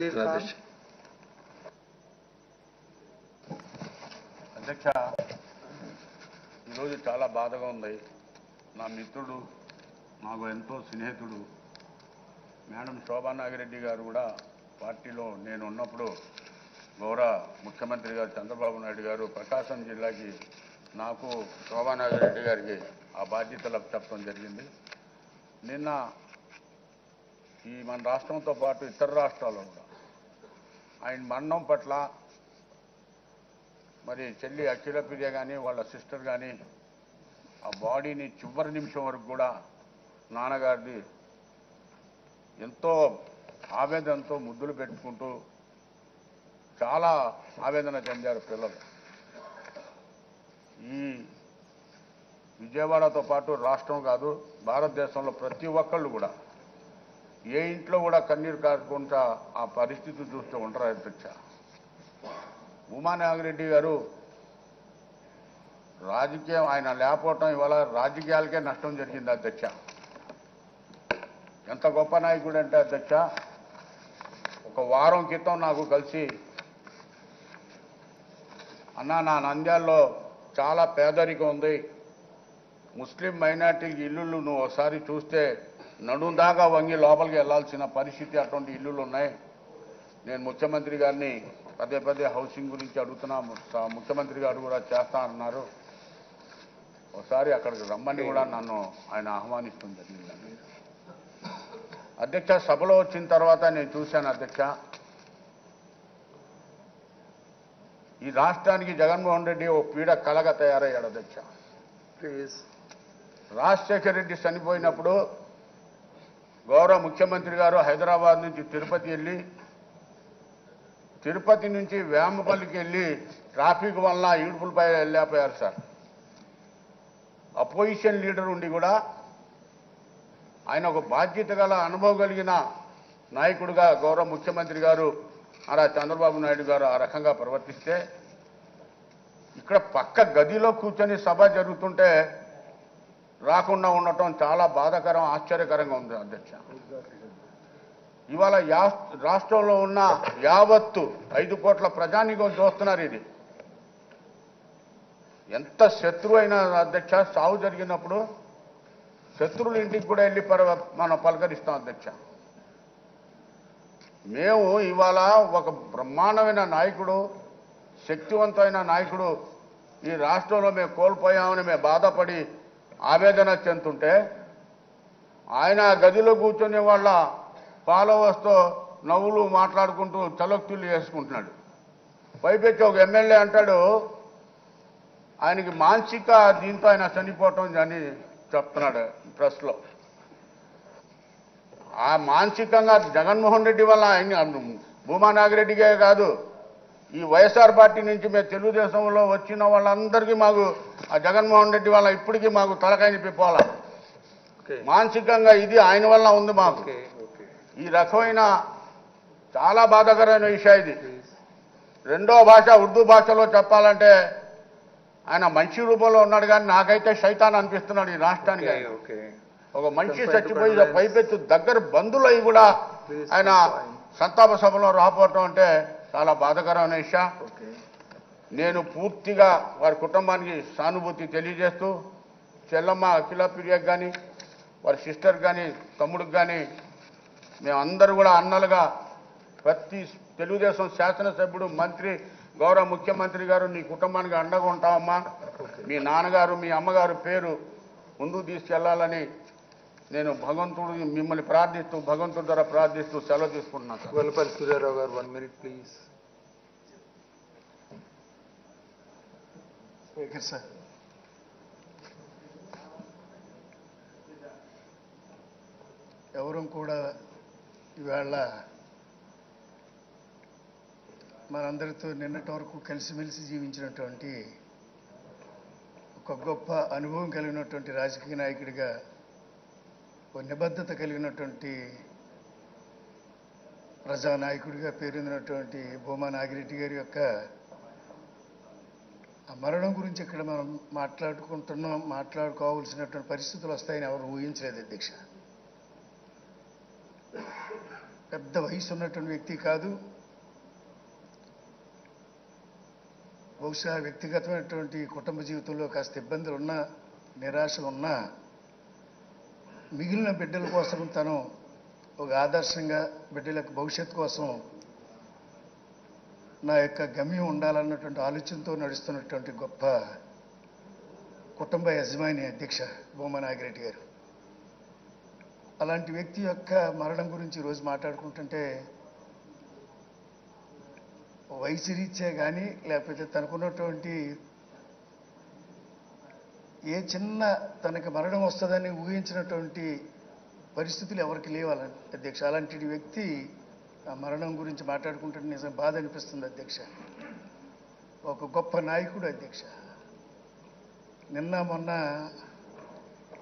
రాజేష్ అధ్యక్ష, ఈరోజు చాలా బాధగా ఉంది. నా మిత్రుడు, నాకు ఎంతో స్నేహితుడు మేడం శోభా నాగిరెడ్డి గారు కూడా పార్టీలో నేను ఉన్నప్పుడు గౌరవ ముఖ్యమంత్రి గారు చంద్రబాబు నాయుడు గారు ప్రకాశం జిల్లాకి నాకు శోభా నాగిరెడ్డి గారికి ఆ బాధ్యతలు చెప్పడం జరిగింది. నిన్న ఈ మన రాష్ట్రంతో పాటు ఇతర రాష్ట్రాల్లో కూడా ఆయన మరణం పట్ల మరి చెల్లి అఖిల ప్రియ కానీ వాళ్ళ సిస్టర్ కానీ ఆ బాడీని చివరి నిమిషం వరకు కూడా నాన్నగారిది ఎంతో ఆవేదనతో ముద్దులు పెట్టుకుంటూ చాలా ఆవేదన చెందారు పిల్లలు. ఈ విజయవాడతో పాటు రాష్ట్రం కాదు, భారతదేశంలో ప్రతి ఒక్కళ్ళు కూడా ఏ ఇంట్లో కూడా కన్నీరు కాకుండా ఆ పరిస్థితి చూస్తూ ఉంటారు. అధ్యక్ష, ఉమా నాగిరెడ్డి గారు రాజకీయం ఆయన లేకపోవటం ఇవాళ రాజకీయాలకే నష్టం జరిగింది. అధ్యక్ష, ఎంత గొప్ప నాయకుడు అంటే అధ్యక్ష, ఒక వారం క్రితం నాకు కలిసి అన్నా నా నంద్యాలలో చాలా పేదరికం ఉంది, ముస్లిం మైనార్టీలకి ఇల్లులు నువ్వు ఒకసారి చూస్తే నడుం దాకా వంగి లోపలికి వెళ్లాల్సిన పరిస్థితి, అటువంటి ఇల్లులు ఉన్నాయి. నేను ముఖ్యమంత్రి గారిని పదే పదే హౌసింగ్ గురించి అడుగుతున్నా, ముఖ్యమంత్రి గారు కూడా చేస్తా అన్నారు. ఒకసారి అక్కడికి రమ్మని కూడా నన్ను ఆయన ఆహ్వానిస్తుంది జరిగిందండి. అధ్యక్ష, సభలో వచ్చిన తర్వాత నేను చూశాను అధ్యక్ష, ఈ రాష్ట్రానికి జగన్మోహన్ రెడ్డి ఓ పీడ కలగా తయారయ్యాడు. అధ్యక్ష, రాజశేఖర రెడ్డి చనిపోయినప్పుడు గౌరవ ముఖ్యమంత్రి గారు హైదరాబాద్ నుంచి తిరుపతి వెళ్ళి, తిరుపతి నుంచి వేమపల్లికి వెళ్ళి ట్రాఫిక్ వల్ల ఈడుపులపై వెళ్ళిపోయారు సార్. అపోజిషన్ లీడర్ ఉండి కూడా ఆయన ఒక బాధ్యత గల అనుభవం కలిగిన నాయకుడిగా గౌరవ ముఖ్యమంత్రి గారు అలా చంద్రబాబు నాయుడు గారు ఆ రకంగా ప్రవర్తిస్తే, ఇక్కడ పక్క గదిలో కూర్చొని సభ జరుగుతుంటే రాకుండా ఉండటం చాలా బాధాకరం, ఆశ్చర్యకరంగా ఉంది. అధ్యక్ష, ఇవాళ రాష్ట్రంలో ఉన్న యావత్తు 5 కోట్ల ప్రజానీకం చూస్తున్నారు. ఇది ఎంత శత్రువు అయినా అధ్యక్ష, సావు జరిగినప్పుడు శత్రువుల ఇంటికి కూడా వెళ్ళి మనం పలకరిస్తాం. అధ్యక్ష, మేము ఇవాళ ఒక బ్రహ్మాండమైన నాయకుడు, శక్తివంతమైన నాయకుడు ఈ రాష్ట్రంలో మేము కోల్పోయామని మేము బాధపడి ఆవేదన చెందుతుంటే, ఆయన గదిలో కూర్చొని వాళ్ళ ఫాలోవర్స్తో నవ్వులు మాట్లాడుకుంటూ చలోక్తులు చేసుకుంటున్నాడు. పైపెచ్చి ఒక ఎమ్మెల్యే అంటాడు ఆయనకి మానసిక దీంతో ఆయన చనిపోవటం అని చెప్తున్నాడు ప్రెస్లో. ఆ మానసికంగా జగన్మోహన్ రెడ్డి వల్ల భూమా నాగిరెడ్డికే కాదు, ఈ వైఎస్ఆర్ పార్టీ నుంచి మేము తెలుగుదేశంలో వచ్చిన వాళ్ళందరికీ మాకు ఆ జగన్మోహన్ రెడ్డి వల్ల ఇప్పటికీ మాకు తలకాయని పిప్పాల మానసికంగా ఇది ఆయన వల్ల ఉంది మాకు. ఈ రకమైన చాలా బాధాకరమైన విషయం ఇది. రెండో భాష ఉర్దూ భాషలో చెప్పాలంటే ఆయన మనిషి రూపంలో ఉన్నాడు, కానీ నాకైతే శైతాన్ అనిపిస్తున్నాడు ఈ రాష్ట్రానికి. ఒక మనిషి చచ్చిపోయి పైపెత్తు దగ్గర బంధువులు అయి కూడా ఆయన సంతాప సభలో రాకపోవటం అంటే చాలా బాధాకరమైన విషయం. నేను పూర్తిగా వారి కుటుంబానికి సానుభూతి తెలియజేస్తూ, చెల్లమ్మ అఖిల ప్రియకు కానీ వారి సిస్టర్ కానీ తమ్ముడికి కానీ మేమందరూ కూడా అన్నలుగా, ప్రతి తెలుగుదేశం శాసనసభ్యుడు, మంత్రి, గౌరవ ముఖ్యమంత్రి గారు నీ కుటుంబానికి అండగా ఉంటామమ్మా, మీ నాన్నగారు మీ అమ్మగారు పేరు ముందుకు తీసుకెళ్లాలని నేను భగవంతుడు మిమ్మల్ని ప్రార్థిస్తూ, భగవంతుడి ద్వారా ప్రార్థిస్తూ సెలవు తీసుకుంటున్నాను. వెల్లపల్లి సూర్యారావు గారు 1 minute ప్లీజ్. స్పీకర్ సార్, ఎవరు కూడా ఇవాళ మనందరితో నిన్నటి వరకు కలిసిమెలిసి జీవించినటువంటి ఒక గొప్ప అనుభవం కలిగినటువంటి రాజకీయ నాయకుడిగా, ఒక నిబద్ధత కలిగినటువంటి ప్రజానాయకుడిగా పేరొందినటువంటి భూమా నాగిరెడ్డి గారి యొక్క ఆ మరణం గురించి ఇక్కడ మనం మాట్లాడుకోవాల్సినటువంటి పరిస్థితులు వస్తాయని ఎవరు ఊహించలేదు. అధ్యక్ష, పెద్ద వయసు ఉన్నటువంటి వ్యక్తి కాదు. బహుశా వ్యక్తిగతమైనటువంటి కుటుంబ జీవితంలో కాస్త ఇబ్బందులు ఉన్నా, నిరాశ ఉన్నా, మిగిలిన బిడ్డల కోసం తను ఒక ఆదర్శంగా బిడ్డల యొక్క భవిష్యత్తు కోసం నా యొక్క గమ్యం ఉండాలన్నటువంటి ఆలోచనతో నడుస్తున్నటువంటి గొప్ప కుటుంబ యజమాని అధ్యక్ష భూమా నాగిరెడ్డి గారు. అలాంటి వ్యక్తి యొక్క మరణం గురించి ఈరోజు మాట్లాడుకుంటుంటే వయసు రీత్యా కానీ లేకపోతే తనకున్నటువంటి ఏ చిన్న తనకి మరణం వస్తుందని ఊహించినటువంటి పరిస్థితులు ఎవరికి లేవాలని అధ్యక్ష. అలాంటి వ్యక్తి ఆ మరణం గురించి మాట్లాడుకుంటుంటే నిజం బాధ అనిపిస్తుంది అధ్యక్ష. ఒక గొప్ప నాయకుడు అధ్యక్ష. నిన్న మొన్న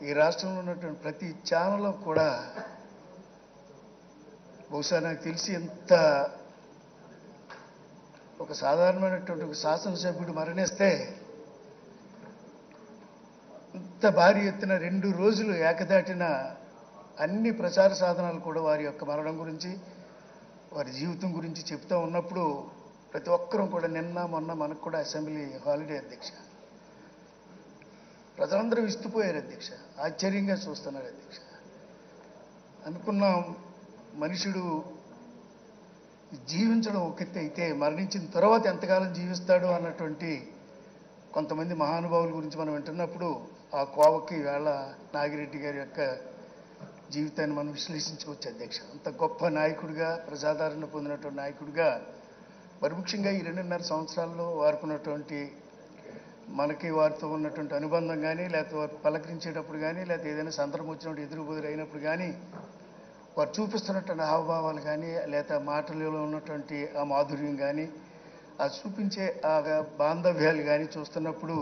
ఈ రాష్ట్రంలో ఉన్నటువంటి ప్రతి ఛానల్లో కూడా బహుశా నాకు తెలిసి ఎంత ఒక సాధారణమైనటువంటి ఒక శాసనసభ్యుడు మరణిస్తే ఇంత భారీ ఎత్తున 2 రోజులు ఏకదాటిన అన్ని ప్రచార సాధనాలు కూడా వారి యొక్క మరణం గురించి, వారి జీవితం గురించి చెప్తూ ఉన్నప్పుడు ప్రతి ఒక్కరూ కూడా నిన్న మొన్న మనకు కూడా అసెంబ్లీ హాలిడే అధ్యక్ష. ప్రజలందరూ విస్తుపోయారు అధ్యక్ష. ఆశ్చర్యంగా చూస్తున్నారు అధ్యక్ష. అనుకున్నాం మనుషుడు జీవించడం ఒక ఎత్తు అయితే మరణించిన తర్వాత ఎంతకాలం జీవిస్తాడు అన్నటువంటి కొంతమంది మహానుభావుల గురించి మనం వింటున్నప్పుడు ఆ కోవకి వేళ నాగిరెడ్డి గారి యొక్క జీవితాన్ని మనం విశ్లేషించుకోవచ్చు అధ్యక్ష. అంత గొప్ప నాయకుడిగా, ప్రజాదరణ పొందినటువంటి నాయకుడిగా, మరి ముఖ్యంగా ఈ 2.5 సంవత్సరాల్లో వారుకున్నటువంటి మనకి వారితో ఉన్నటువంటి అనుబంధం కానీ, లేకపోతే వారు పలకరించేటప్పుడు కానీ, లేకపోతే ఏదైనా సందర్భం వచ్చినప్పుడు ఎదురుబెదురు అయినప్పుడు కానీ వారు చూపిస్తున్నటువంటి హావభావాలు కానీ, లేకపోతే మాటలలో ఉన్నటువంటి ఆ మాధుర్యం కానీ, ఆ చూపించే ఆ బాంధవ్యాలు కానీ చూస్తున్నప్పుడు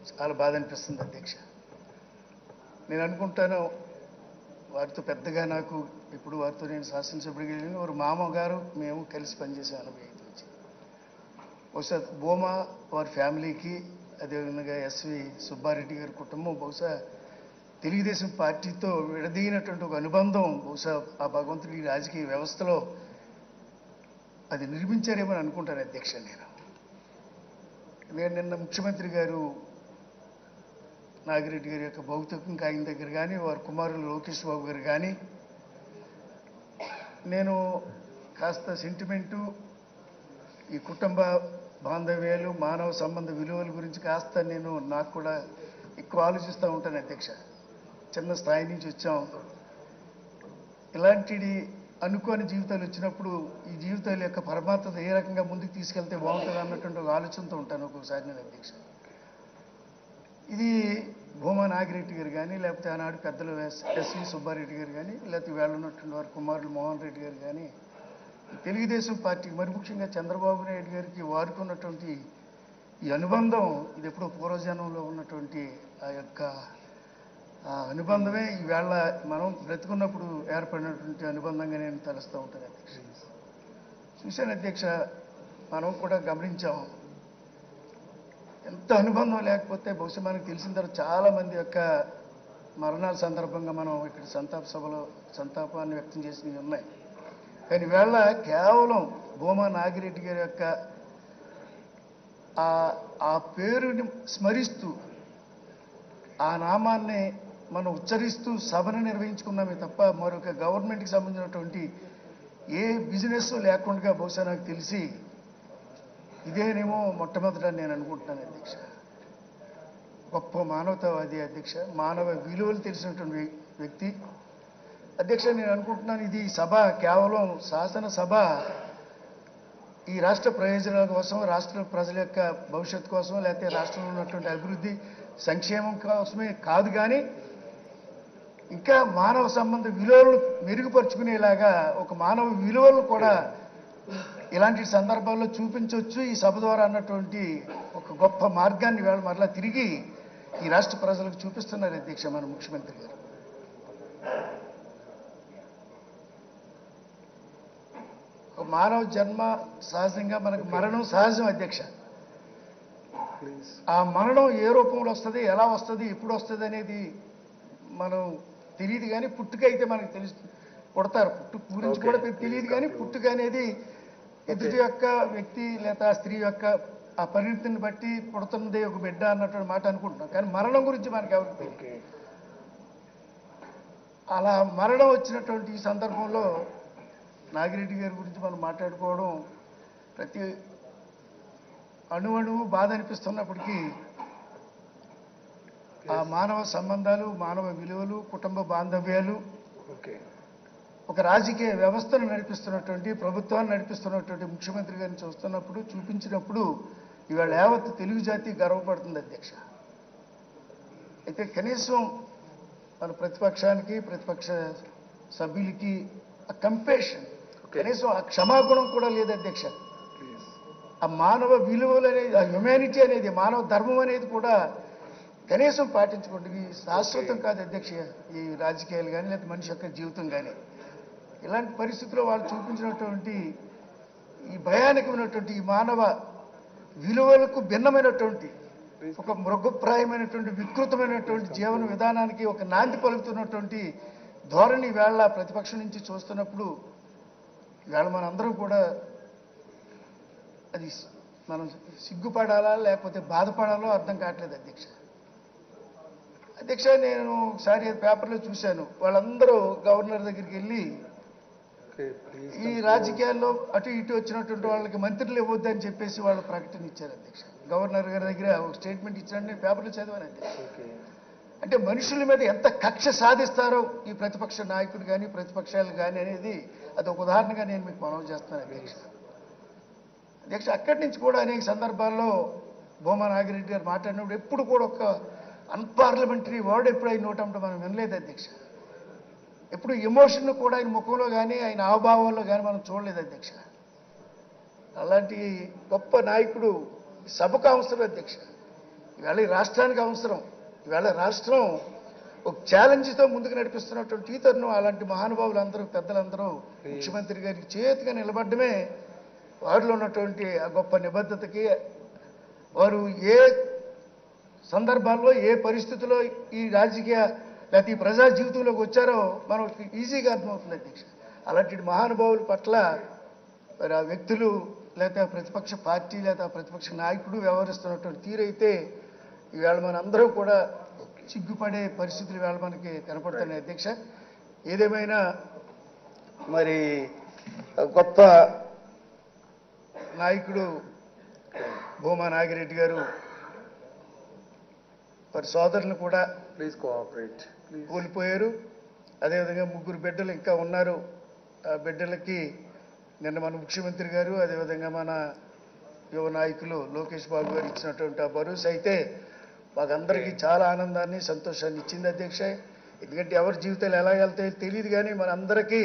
చాలా బాధ అనిపిస్తుంది అధ్యక్ష. నేను అనుకుంటాను వారితో పెద్దగా నాకు ఇప్పుడు వారితో నేను శాసనసభ్యుడికి వెళ్ళిన వారు మామగారు మేము కలిసి పనిచేసే అనుభవం నుంచి బహుశా భూమా వారి ఫ్యామిలీకి, అదేవిధంగా ఎస్వి సుబ్బారెడ్డి గారి కుటుంబం బహుశా తెలుగుదేశం పార్టీతో విడదీయనటువంటి ఒక అనుబంధం బహుశా ఆ భగవంతుడి రాజకీయ వ్యవస్థలో అది నిర్మించారేమని అనుకుంటాను అధ్యక్ష. నేను నిన్న ముఖ్యమంత్రి గారు నాగిరెడ్డి గారి యొక్క భౌతికంగా ఆయన దగ్గర కానీ, వారి కుమారులు లోకేష్ బాబు గారు కానీ నేను కాస్త సెంటిమెంటు, ఈ కుటుంబ బాంధవ్యాలు, మానవ సంబంధ విలువల గురించి కాస్త నేను నాకు కూడా ఎక్కువ ఆలోచిస్తూ ఉంటాను అధ్యక్ష. చిన్న స్థాయి నుంచి వచ్చాం. ఇలాంటి అనుకోని జీవితాలు వచ్చినప్పుడు ఈ జీవితాల యొక్క పరమాత్మత ఏ రకంగా ముందుకు తీసుకెళ్తే బాగుంటుంది అన్నటువంటి ఒక ఆలోచనతో ఉంటాను ఒక్కొక్కసారి నేను అధ్యక్ష. ఇది భూమా నాగిరెడ్డి గారు కానీ, లేకపోతే ఆనాడు పెద్దలు ఎస్వి సుబ్బారెడ్డి గారు కానీ, లేకపోతే వేళ ఉన్నటువంటి వారి కుమారులు మోహన్ రెడ్డి గారు కానీ, తెలుగుదేశం పార్టీకి మరి ముఖ్యంగా చంద్రబాబు నాయుడు గారికి వారికి ఉన్నటువంటి ఈ అనుబంధం ఇది ఎప్పుడో పూర్వజన్మంలో ఉన్నటువంటి ఆ యొక్క అనుబంధమే ఈవేళ మనం బ్రతుకున్నప్పుడు ఏర్పడినటువంటి అనుబంధంగా నేను తలుస్తూ ఉంటాను అధ్యక్ష. చూశాను అధ్యక్ష, మనం కూడా గమనించాం ఎంత అనుబంధం లేకపోతే బహుశా మనకు తెలిసిన తర్వాత చాలామంది యొక్క మరణాల సందర్భంగా మనం ఇక్కడ సంతాప సభలో సంతాపాన్ని వ్యక్తం చేసినవి ఉన్నాయి. కానీ వేళ కేవలం భూమా నాగిరెడ్డి గారి యొక్క ఆ పేరుని స్మరిస్తూ ఆ నామాన్ని మనం ఉచ్చరిస్తూ సభను నిర్వహించుకున్నామే తప్ప మరొక గవర్నమెంట్కి సంబంధించినటువంటి ఏ బిజినెస్ లేకుండా బహుశా నాకు తెలిసి ఇదేనేమో మొట్టమొదట నేను అనుకుంటున్నాను అధ్యక్ష. గొప్ప మానవతావాది అధ్యక్ష, మానవ విలువలు తెలిసినటువంటి వ్యక్తి అధ్యక్ష. నేను అనుకుంటున్నాను ఇది సభ కేవలం శాసనసభ ఈ రాష్ట్ర ప్రయోజనాల కోసం, రాష్ట్ర ప్రజల యొక్క భవిష్యత్తు కోసం, లేకపోతే రాష్ట్రంలో ఉన్నటువంటి అభివృద్ధి సంక్షేమం కోసమే కాదు, కానీ ఇంకా మానవ సంబంధ విలువలను మెరుగుపరుచుకునేలాగా ఒక మానవ విలువలను కూడా ఇలాంటి సందర్భాల్లో చూపించవచ్చు ఈ సభ ద్వారా అన్నటువంటి ఒక గొప్ప మార్గాన్ని వేళ మరలా తిరిగి ఈ రాష్ట్ర ప్రజలకు చూపిస్తున్నారు అధ్యక్ష మన ముఖ్యమంత్రి గారు. మానవ జన్మ సహజంగా మనకు మరణం సహజం అధ్యక్ష. ఆ మరణం ఏ రూపంలో వస్తుంది, ఎలా వస్తుంది, ఎప్పుడు వస్తుంది అనేది మనం తెలియదు, కానీ పుట్టుక అయితే మనకు తెలుస్తుంది. పుడతారు. పుట్టు గురించి Okay, కూడా please తెలియదు, కానీ conclude. పుట్టుక అనేది ఎదుటి యొక్క వ్యక్తి లేదా స్త్రీ యొక్క ఆ పరిణతిని బట్టి పుడుతున్నదే ఒక బిడ్డ అన్నటువంటి మాట అనుకుంటున్నాం. కానీ మరణం గురించి మనకు ఎవరికి తెలియదు. Okay. అలా మరణం వచ్చినటువంటి ఈ సందర్భంలో నాగిరెడ్డి గారి గురించి మనం మాట్లాడుకోవడం ప్రతి అణువణువు బాధ అనిపిస్తున్నప్పటికీ ఆ మానవ సంబంధాలు, మానవ విలువలు, కుటుంబ బాంధవ్యాలు, Okay. ఒక రాజకీయ వ్యవస్థను నడిపిస్తున్నటువంటి, ప్రభుత్వాన్ని నడిపిస్తున్నటువంటి ముఖ్యమంత్రి గారిని చూస్తున్నప్పుడు, చూపించినప్పుడు ఇవాళ యావత్ తెలుగు జాతి గర్వపడుతుంది అధ్యక్ష. అయితే కనీసం మన ప్రతిపక్షానికి, ప్రతిపక్ష సభ్యులకి ఆ కంపేషన్, కనీసం ఆ క్షమాగుణం కూడా లేదు అధ్యక్ష. Please. ఆ మానవ విలువలు అనేది, ఆ హ్యుమానిటీ అనేది, మానవ ధర్మం అనేది కూడా కనీసం పాటించుకోండి. ఇది శాశ్వతం కాదు అధ్యక్ష, ఈ రాజకీయాలు కానీ లేదా మనిషి యొక్క జీవితం కానీ. ఇలాంటి పరిస్థితుల్లో వాళ్ళు చూపించినటువంటి ఈ భయానకమైనటువంటి ఈ మానవ విలువలకు భిన్నమైనటువంటి ఒక మృగప్రాయమైనటువంటి వికృతమైనటువంటి జీవన విధానానికి ఒక నాంది పలుకుతున్నటువంటి ధోరణి వేళ ప్రతిపక్షం నుంచి చూస్తున్నప్పుడు ఇవాళ మనందరం కూడా అది మనం సిగ్గుపడాలా లేకపోతే బాధపడాలో అర్థం కావట్లేదు అధ్యక్ష. అధ్యక్ష, నేను ఒకసారి పేపర్లో చూశాను, వాళ్ళందరూ గవర్నర్ దగ్గరికి వెళ్ళి Okay, please. ఈ రాజకీయాల్లో అటు ఇటు వచ్చినటువంటి వాళ్ళకి మంత్రులు ఇవ్వద్దని చెప్పేసి వాళ్ళు ప్రకటన ఇచ్చారు అధ్యక్ష. గవర్నర్ గారి దగ్గర ఒక స్టేట్మెంట్ ఇచ్చారని నేను పేపర్లో చదివాను అధ్యక్ష. Okay. అంటే మనుషుల మీద ఎంత కక్ష సాధిస్తారో ఈ ప్రతిపక్ష నాయకుడు కానీ ప్రతిపక్షాలు కానీ అనేది అది ఒక ఉదాహరణగా నేను మీకు మనవి చేస్తున్నాను అధ్యక్ష. అధ్యక్ష, అక్కడి నుంచి కూడా అనేక సందర్భాల్లో భూమా నాగిరెడ్డి గారు మాట్లాడినప్పుడు ఎప్పుడు కూడా ఒక అన్పార్లమెంటరీ వర్డ్ ఎప్పుడు ఆయన నోటంటే మనం వినలేదు అధ్యక్ష. ఎప్పుడు ఎమోషన్ కూడా ఆయన ముఖంలో కానీ ఆయన హావభావాల్లో కానీ మనం చూడలేదు అధ్యక్ష. అలాంటి గొప్ప నాయకుడు సభకు అవసరం అధ్యక్ష. ఇవాళ ఈ రాష్ట్రానికి అవసరం. ఇవాళ రాష్ట్రం ఒక ఛాలెంజ్తో ముందుకు నడిపిస్తున్నటువంటి ఈ తరుణం అలాంటి మహానుభావులు అందరూ, పెద్దలందరూ ముఖ్యమంత్రి గారికి చేతిగా నిలబడమే వారిలో ఉన్నటువంటి ఆ గొప్ప నిబద్ధతకి, వారు ఏ సందర్భాల్లో ఏ పరిస్థితుల్లో ఈ రాజకీయ లేకపోతే ఈ ప్రజా జీవితంలోకి వచ్చారో మనకు ఈజీగా అర్థమవుతుంది అధ్యక్ష. అలాంటి మహానుభావుల పట్ల మరి ఆ వ్యక్తులు లేకపోతే ప్రతిపక్ష పార్టీ లేదా ప్రతిపక్ష నాయకుడు వ్యవహరిస్తున్నటువంటి తీరైతే ఈవేళ మనందరూ కూడా సిగ్గుపడే పరిస్థితులు ఈవేళ మనకి కనపడుతున్నాయి అధ్యక్ష. ఏదేమైనా మరి గొప్ప నాయకుడు భూమా నాగిరెడ్డి గారు వారి సోదరులను కూడా Please cooperate. Please. కోల్పోయారు. అదేవిధంగా 3 బిడ్డలు ఇంకా ఉన్నారు. ఆ బిడ్డలకి నిన్న మన ముఖ్యమంత్రి గారు, అదేవిధంగా మన యువ నాయకులు లోకేష్ బాబు గారు ఇచ్చినటువంటి ఆ భరోసా అయితే మాకందరికీ చాలా ఆనందాన్ని, సంతోషాన్ని ఇచ్చింది అధ్యక్ష. ఎందుకంటే ఎవరి జీవితాలు ఎలా వెళ్తాయో తెలియదు, కానీ మనందరికీ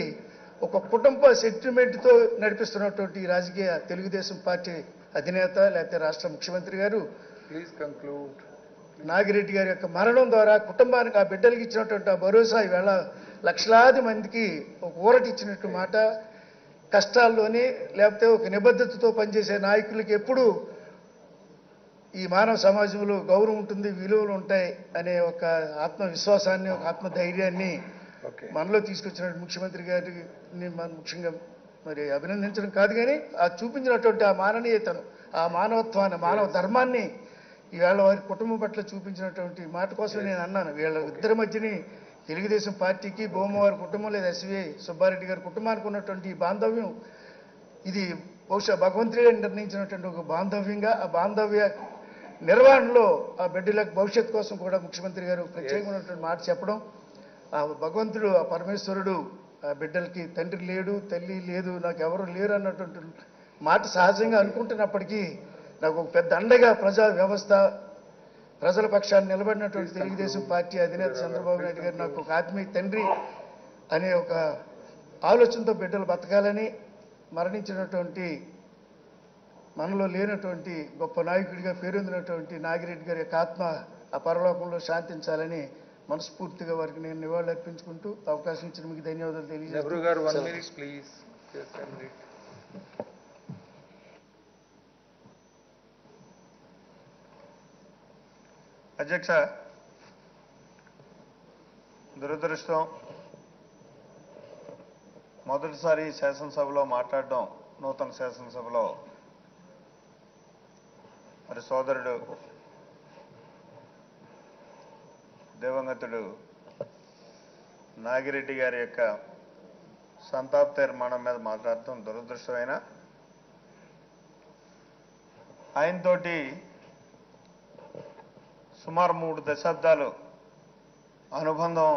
ఒక కుటుంబ సెంటిమెంట్తో నడిపిస్తున్నటువంటి ఈ రాజకీయ తెలుగుదేశం పార్టీ అధినేత లేకపోతే రాష్ట్ర ముఖ్యమంత్రి గారు Please conclude. నాగిరెడ్డి గారి యొక్క మరణం ద్వారా కుటుంబానికి, ఆ బిడ్డలకి ఇచ్చినటువంటి ఆ భరోసా ఈవేళ లక్షలాది మందికి ఒక ఊరటిచ్చినట్టు మాట. కష్టాల్లోనే లేకపోతే ఒక నిబద్ధతతో పనిచేసే నాయకులకి ఎప్పుడు ఈ మానవ సమాజంలో గౌరవం ఉంటుంది, విలువలు ఉంటాయి అనే ఒక ఆత్మవిశ్వాసాన్ని, ఒక ఆత్మధైర్యాన్ని Okay. మనలో తీసుకొచ్చినట్టు ముఖ్యమంత్రి గారిని మనం ముఖ్యంగా మరి అభినందించడం కాదు, కానీ ఆ చూపించినటువంటి ఆ మానవీయతను, ఆ మానవత్వాన్ని, మానవ ధర్మాన్ని ఈవేళ వారి కుటుంబం పట్ల చూపించినటువంటి మాట కోసం నేను అన్నాను. వీళ్ళ ఇద్దరి మధ్యని తెలుగుదేశం పార్టీకి, భూమవారి కుటుంబం లేదా ఎస్వి సుబ్బారెడ్డి గారి కుటుంబానికి ఉన్నటువంటి ఈ బాంధవ్యం, ఇది బహుశా భగవంతుడే నిర్ణయించినటువంటి ఒక బాంధవ్యంగా, ఆ బాంధవ్య నిర్వహణలో ఆ బిడ్డలకు భవిష్యత్తు కోసం కూడా ముఖ్యమంత్రి గారు ప్రత్యేకమైనటువంటి మాట చెప్పడం, ఆ భగవంతుడు, ఆ పరమేశ్వరుడు ఆ బిడ్డలకి తండ్రి లేడు, తల్లి లేదు, నాకు ఎవరు లేరు అన్నటువంటి మాట సహజంగా అనుకుంటున్నప్పటికీ నాకు ఒక పెద్ద అండగా ప్రజా వ్యవస్థ, ప్రజల పక్షాన్ని నిలబడినటువంటి తెలుగుదేశం పార్టీ అధినేత చంద్రబాబు నాయుడు గారు నాకు ఒక ఆత్మీయ తండ్రి అనే ఒక ఆలోచనతో బిడ్డలు బతకాలని, మరణించినటువంటి మనలో లేనటువంటి గొప్ప నాయకుడిగా పేరొందినటువంటి నాగిరెడ్డి గారి యొక్క ఆత్మ ఆ పరలోకంలో శాంతించాలని మనస్ఫూర్తిగా వారికి నేను నివాళులు అర్పించుకుంటూ అవకాశం ఇచ్చిన మీకు ధన్యవాదాలు Nebru garu, 1 తెలియజేస్తాను. minute, please. Just 1 minute. అధ్యక్ష, దురదృష్టం మొదటిసారి శాసనసభలో మాట్లాడడం, నూతన శాసనసభలో మరి సోదరుడు దివంగతుడు నాగిరెడ్డి గారి యొక్క సంతాప తీర్మానం మీద మాట్లాడటం దురదృష్టమైన, ఆయనతోటి సుమారు 3 దశాబ్దాలు అనుబంధం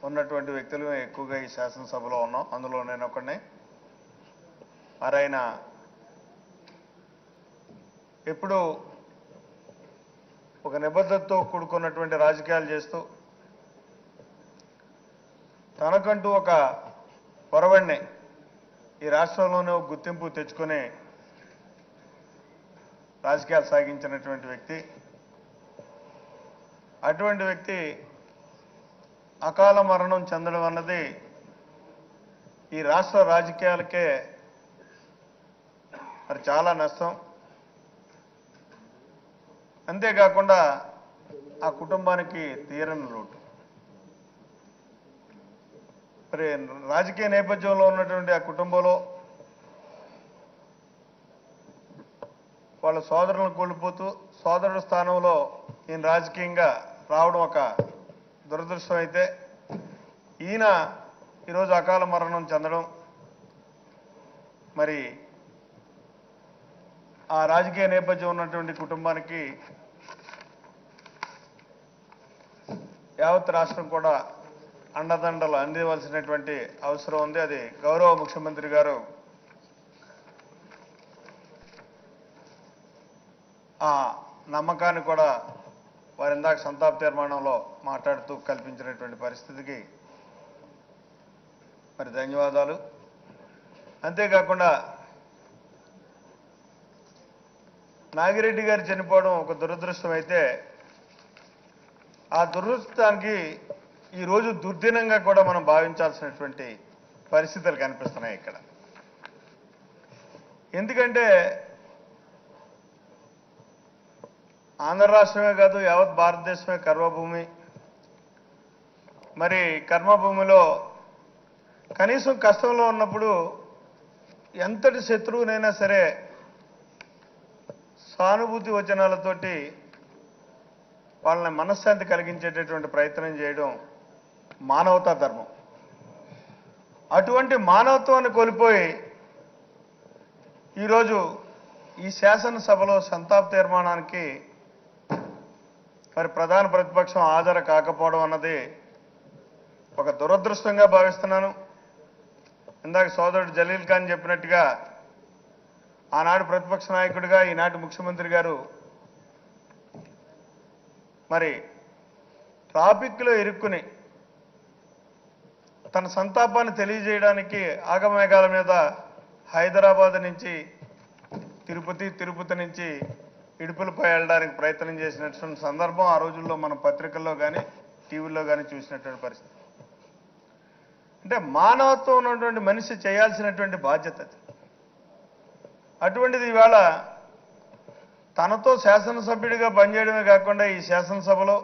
ఉన్నటువంటి వ్యక్తులు ఎక్కువగా ఈ శాసనసభలో ఉన్నాం. అందులో నేను ఒకడిని. మరి ఆయన ఎప్పుడు ఒక నిబద్ధతతో కూడుకున్నటువంటి రాజకీయాలు చేస్తూ తనకంటూ ఒక పొరవడిని ఈ రాష్ట్రంలోనే ఒక గుర్తింపు తెచ్చుకుని రాజకీయాలు సాగించినటువంటి వ్యక్తి. అటువంటి వ్యక్తి అకాల మరణం చెందడం అన్నది ఈ రాష్ట్ర రాజకీయాలకే మరి చాలా నష్టం. అంతేకాకుండా ఆ కుటుంబానికి తీరని లోటు. మరి రాజకీయ నేపథ్యంలో ఉన్నటువంటి ఆ కుటుంబంలో వాళ్ళ సోదరులను కోల్పోతూ సోదరుడు స్థానంలో ఈయన రాజకీయంగా రావడం ఒక దురదృష్టం అయితే, ఈయన ఈరోజు అకాల మరణం చెందడం మరి ఆ రాజకీయ నేపథ్యం ఉన్నటువంటి కుటుంబానికి యావత్ రాష్ట్రం కూడా అండదండలు అందివలసినటువంటి అవసరం ఉంది. అది గౌరవ ముఖ్యమంత్రి గారు ఆ నమ్మకాన్ని కూడా వారి ఇందాక సంతాప తీర్మానంలో మాట్లాడుతూ కల్పించినటువంటి పరిస్థితికి మరి ధన్యవాదాలు. అంతేకాకుండా నాగిరెడ్డి గారు చనిపోవడం ఒక దురదృష్టం అయితే, ఆ దురదృష్టానికి ఈరోజు దుర్దినంగా కూడా మనం భావించాల్సినటువంటి పరిస్థితులు కనిపిస్తున్నాయి ఇక్కడ. ఎందుకంటే ఆంధ్ర రాష్ట్రమే కాదు, యావత్ భారతదేశమే కర్మభూమి. మరి కర్మభూమిలో కనీసం కష్టంలో ఉన్నప్పుడు ఎంతటి శత్రువునైనా సరే సానుభూతి వచనాలతోటి వాళ్ళని మనశ్శాంతి కలిగించేటటువంటి ప్రయత్నం చేయడం మానవతా ధర్మం. అటువంటి మానవత్వాన్ని కోల్పోయి ఈరోజు ఈ శాసనసభలో సంతాప తీర్మానానికి మరి ప్రధాన ప్రతిపక్షం హాజరు కాకపోవడం అన్నది ఒక దురదృష్టంగా భావిస్తున్నాను. ఇందాక సోదరుడు జలీల్ ఖాన్ చెప్పినట్టుగా ఆనాడు ప్రతిపక్ష నాయకుడిగా ఈనాటి ముఖ్యమంత్రి గారు మరి ట్రాఫిక్లో ఇరుక్కుని తన సంతాపాన్ని తెలియజేయడానికి ఆగమేఘాల మీద హైదరాబాద్ నుంచి తిరుపతి నుంచి ఇడుపులపై వెళ్ళడానికి ప్రయత్నం చేసినటువంటి సందర్భం ఆ రోజుల్లో మనం పత్రికల్లో కానీ టీవీల్లో కానీ చూసినటువంటి పరిస్థితి. అంటే మానవత్వం ఉన్నటువంటి మనిషి చేయాల్సినటువంటి బాధ్యత అది. అటువంటిది ఇవాళ తనతో శాసనసభ్యుడిగా పనిచేయడమే కాకుండా ఈ శాసనసభలో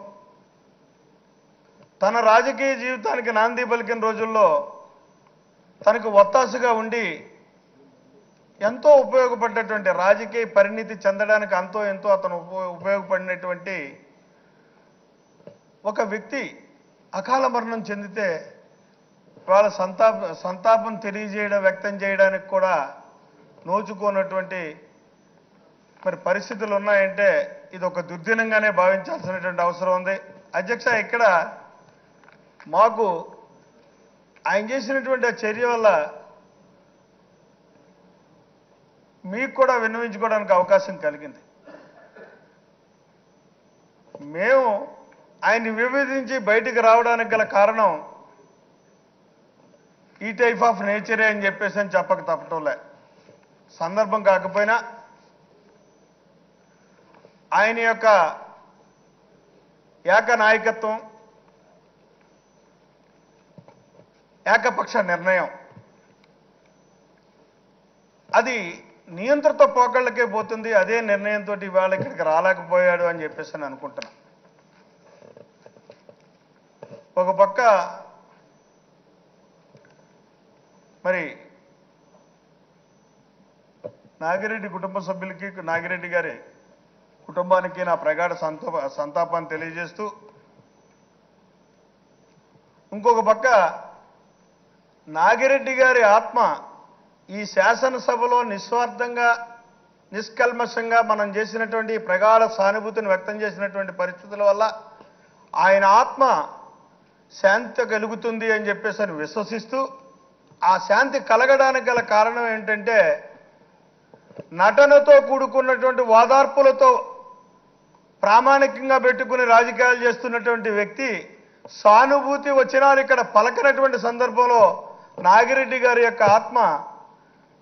తన రాజకీయ జీవితానికి నాంది పలికిన రోజుల్లో తనకు ఒత్తాసుగా ఉండి ఎంతో ఉపయోగపడ్డటువంటి రాజకీయ పరిణితి చెందడానికి అంతో ఎంతో అతను ఉపయోగపడినటువంటి ఒక వ్యక్తి అకాల మరణం చెందితే వాళ్ళ సంతాపం తెలియజేయడం, వ్యక్తం చేయడానికి కూడా నోచుకోనటువంటి మరి పరిస్థితులు ఉన్నాయంటే ఇది ఒక దుర్దినంగానే భావించాల్సినటువంటి అవసరం ఉంది. అధ్యక్ష, ఇక్కడ మాకు ఆయన చేసినటువంటి ఆ చర్య వల్ల మీకు కూడా విన్నవించుకోవడానికి అవకాశం కలిగింది. మేము ఆయన్ని విభజించి బయటికి రావడానికి గల కారణం ఈ టైప్ ఆఫ్ నేచరే అని చెప్పేసి అని చెప్పక తప్పటంలే. సందర్భం కాకపోయినా ఆయన యొక్క ఏక నాయకత్వం, ఏకపక్ష నిర్ణయం అది నియంత్రిత పోకళ్ళకే పోతుంది. అదే నిర్ణయంతో ఇవాళ ఇక్కడికి రాలేకపోయాడు అని చెప్పేసి అని అనుకుంటున్నా. ఒక పక్క మరి నాగిరెడ్డి కుటుంబ సభ్యులకి, నాగిరెడ్డి గారి కుటుంబానికి నా ప్రగాఢ సంతాపాన్ని తెలియజేస్తూ, ఇంకొక పక్క నాగిరెడ్డి గారి ఆత్మ ఈ శాసనసభలో నిస్వార్థంగా, నిష్కల్మషంగా మనం చేసినటువంటి ప్రగాఢ సానుభూతిని వ్యక్తం చేసినటువంటి పరిస్థితుల వల్ల ఆయన ఆత్మ శాంతి కలుగుతుంది అని చెప్పేసి విశ్వసిస్తూ, ఆ శాంతి కలగడానికి గల కారణం ఏంటంటే నటనతో కూడుకున్నటువంటి వాదార్పులతో ప్రామాణికంగా పెట్టుకుని రాజకీయాలు చేస్తున్నటువంటి వ్యక్తి సానుభూతి వచ్చినా ఇక్కడ పలకనటువంటి సందర్భంలో నాగిరెడ్డి గారి యొక్క ఆత్మ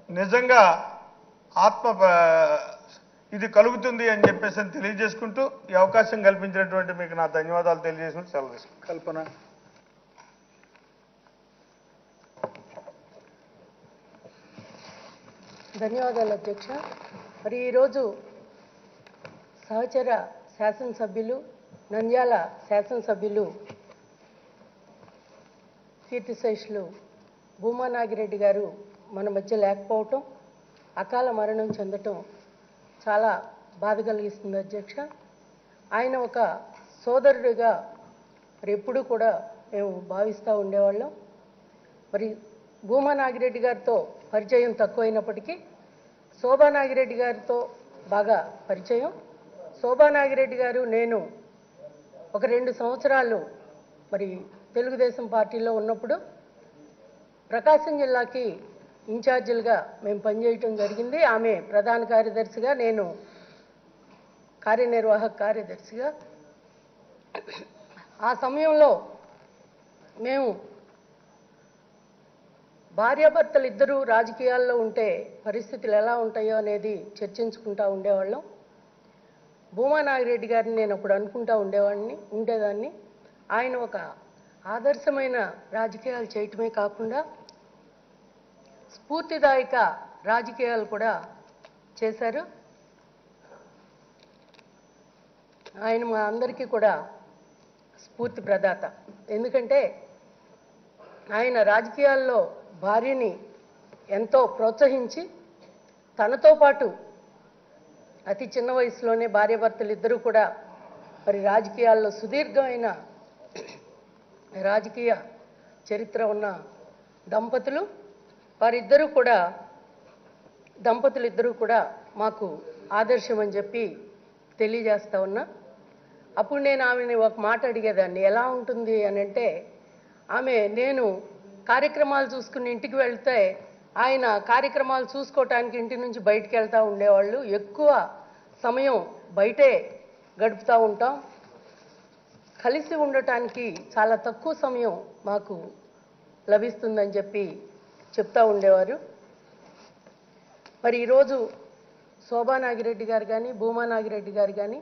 నిజంగా ఇది కలుగుతుంది అని చెప్పేసి తెలియజేసుకుంటూ ఈ అవకాశం కల్పించినటువంటి మీకు నా ధన్యవాదాలు తెలియజేసుకుంటూ సెలవు తీసుకుంటాను. కల్పన. ధన్యవాదాలు అధ్యక్ష. మరి ఈరోజు సహచర శాసనసభ్యులు, నంద్యాల శాసనసభ్యులు కీర్తిశేషులు భూమా నాగిరెడ్డి గారు మన మధ్య లేకపోవటం, అకాల మరణం చెందటం చాలా బాధ కలిగిస్తుంది అధ్యక్ష. ఆయన ఒక సోదరుడిగా మరి ఎప్పుడూ కూడా మేము భావిస్తూ ఉండేవాళ్ళం. మరి భూమా నాగిరెడ్డి గారితో పరిచయం తక్కువైనప్పటికీ శోభా నాగిరెడ్డి గారితో బాగా పరిచయం. శోభా నాగిరెడ్డి గారు నేను ఒక 2 సంవత్సరాలు మరి తెలుగుదేశం పార్టీలో ఉన్నప్పుడు ప్రకాశం జిల్లాకి ఇన్ఛార్జీలుగా మేము పనిచేయటం జరిగింది. ఆమె ప్రధాన కార్యదర్శిగా, నేను కార్యనిర్వాహక కార్యదర్శిగా. ఆ సమయంలో మేము భార్యాభర్తలు ఇద్దరూ రాజకీయాల్లో ఉంటే పరిస్థితులు ఎలా ఉంటాయో అనేది చర్చించుకుంటూ ఉండేవాళ్ళం. భూమా నాగిరెడ్డి గారిని నేను అప్పుడు అనుకుంటూ ఉండేదాన్ని. ఆయన ఒక ఆదర్శమైన రాజకీయాలు చేయటమే కాకుండా స్ఫూర్తిదాయక రాజకీయాలు కూడా చేశారు. ఆయన మా అందరికీ కూడా స్ఫూర్తి ప్రదాత. ఎందుకంటే ఆయన రాజకీయాల్లో భార్యని ఎంతో ప్రోత్సహించి తనతో పాటు అతి చిన్న వయసులోనే భార్యాభర్తలు ఇద్దరూ కూడా మరి రాజకీయాల్లో సుదీర్ఘమైన రాజకీయ చరిత్ర ఉన్న దంపతులు. దంపతులిద్దరూ కూడా మాకు ఆదర్శం అని చెప్పి తెలియజేస్తా ఉన్నా. అప్పుడు నేను ఆమెని ఒక మాట అడిగేదాన్ని, ఎలా ఉంటుంది అని అంటే, నేను కార్యక్రమాలు చూసుకుని ఇంటికి వెళ్తే ఆయన కార్యక్రమాలు చూసుకోవటానికి ఇంటి నుంచి బయటికి వెళ్తూ ఉండేవాళ్ళు. ఎక్కువ సమయం బయటే గడుపుతూ ఉంటాం. కలిసి ఉండటానికి చాలా తక్కువ సమయం మాకు లభిస్తుందని చెప్పి చెప్తూ ఉండేవారు. మరి ఈరోజు శోభా నాగిరెడ్డి గారు కానీ, భూమా నాగిరెడ్డి గారు కానీ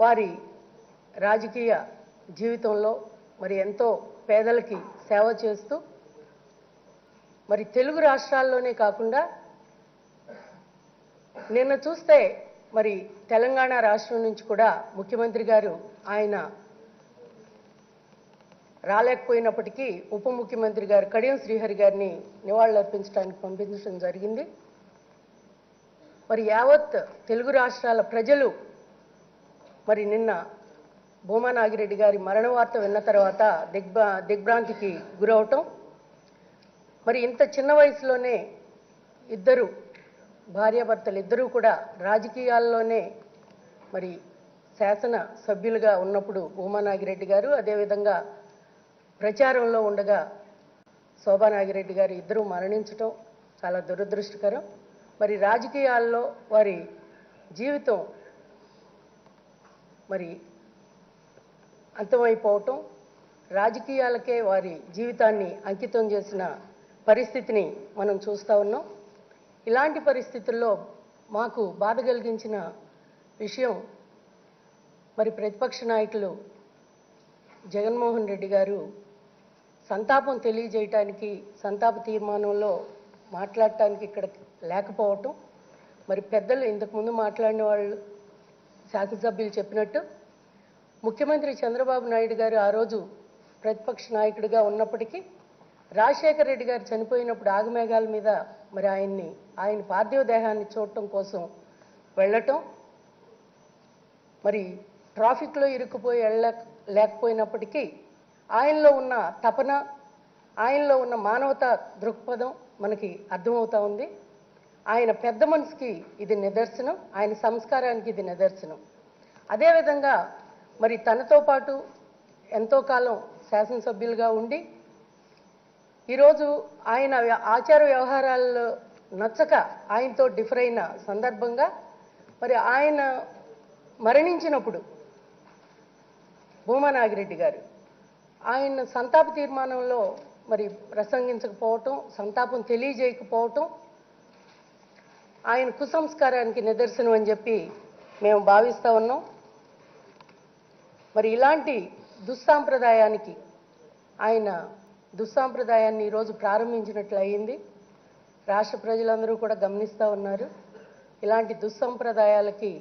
వారి రాజకీయ జీవితంలో మరి ఎంతో పేదలకి సేవ చేస్తూ మరి తెలుగు రాష్ట్రాల్లోనే కాకుండా నిన్న చూస్తే మరి తెలంగాణ రాష్ట్రం నుంచి కూడా ముఖ్యమంత్రి గారు ఆయన రాలేకపోయినప్పటికీ ఉప ముఖ్యమంత్రి గారు కడియం శ్రీహరి గారిని నివాళులర్పించడానికి పంపించడం జరిగింది. మరి యావత్ తెలుగు రాష్ట్రాల ప్రజలు మరి నిన్న భూమా నాగిరెడ్డి గారి మరణ వార్త విన్న తర్వాత దిగ్భ్రాంతికి గురవటం, మరి ఇంత చిన్న వయసులోనే ఇద్దరు భార్యాభర్తలు ఇద్దరూ కూడా రాజకీయాల్లోనే మరి శాసన సభ్యులుగా ఉన్నప్పుడు భూమా నాగిరెడ్డి గారు, అదేవిధంగా ప్రచారంలో ఉండగా శోభా నాగిరెడ్డి గారు ఇద్దరూ మరణించటం చాలా దురదృష్టకరం. మరి రాజకీయాల్లో వారి జీవితం మరి అంతమైపోవటం, రాజకీయాలకే వారి జీవితాన్ని అంకితం చేసిన పరిస్థితిని మనం చూస్తూ ఉన్నాం. ఇలాంటి పరిస్థితుల్లో మాకు బాధ కలిగించిన విషయం, మరి ప్రతిపక్ష నాయకులు జగన్మోహన్ రెడ్డి గారు సంతాపం తెలియజేయటానికి, సంతాప తీర్మానంలో మాట్లాడటానికి ఇక్కడ లేకపోవటం. మరి పెద్దలు ఇంతకుముందు మాట్లాడిన వాళ్ళు శాసనసభ్యులు చెప్పినట్టు ముఖ్యమంత్రి చంద్రబాబు నాయుడు గారు ఆ రోజు ప్రతిపక్ష నాయకుడిగా ఉన్నప్పటికీ రాజశేఖర రెడ్డి గారు చనిపోయినప్పుడు ఆగమేఘాల మీద మరి ఆయన పార్థివ దేహాన్ని చూడటం కోసం వెళ్ళటం, మరి ట్రాఫిక్లో ఇరుక్కుపోయి లేకపోయినప్పటికీ ఆయనలో ఉన్న తపన, ఆయనలో ఉన్న మానవతా దృక్పథం మనకి అర్థమవుతా ఉంది. ఆయన పెద్ద మనసుకి ఇది నిదర్శనం, ఆయన సంస్కారానికి ఇది నిదర్శనం. అదేవిధంగా మరి తనతో పాటు ఎంతో కాలం శాసనసభ్యులుగా ఉండి ఈరోజు ఆయన ఆచార వ్యవహారాల్లో నచ్చక ఆయనతో డిఫర్ అయిన సందర్భంగా మరి ఆయన మరణించినప్పుడు భూమా నాగిరెడ్డి గారు ఆయన సంతాప తీర్మానంలో మరి ప్రసంగించకపోవటం, సంతాపం తెలియజేయకపోవటం ఆయన కుసంస్కారానికి నిదర్శనం అని చెప్పి మేము భావిస్తూ ఉన్నాం. మరి ఇలాంటి దుస్సాంప్రదాయానికి ఆయన దుస్సాంప్రదాయాన్ని ఈరోజు ప్రారంభించినట్లు అయింది. రాష్ట్ర ప్రజలందరూ కూడా గమనిస్తూ ఉన్నారు. ఇలాంటి దుస్సంప్రదాయాలకి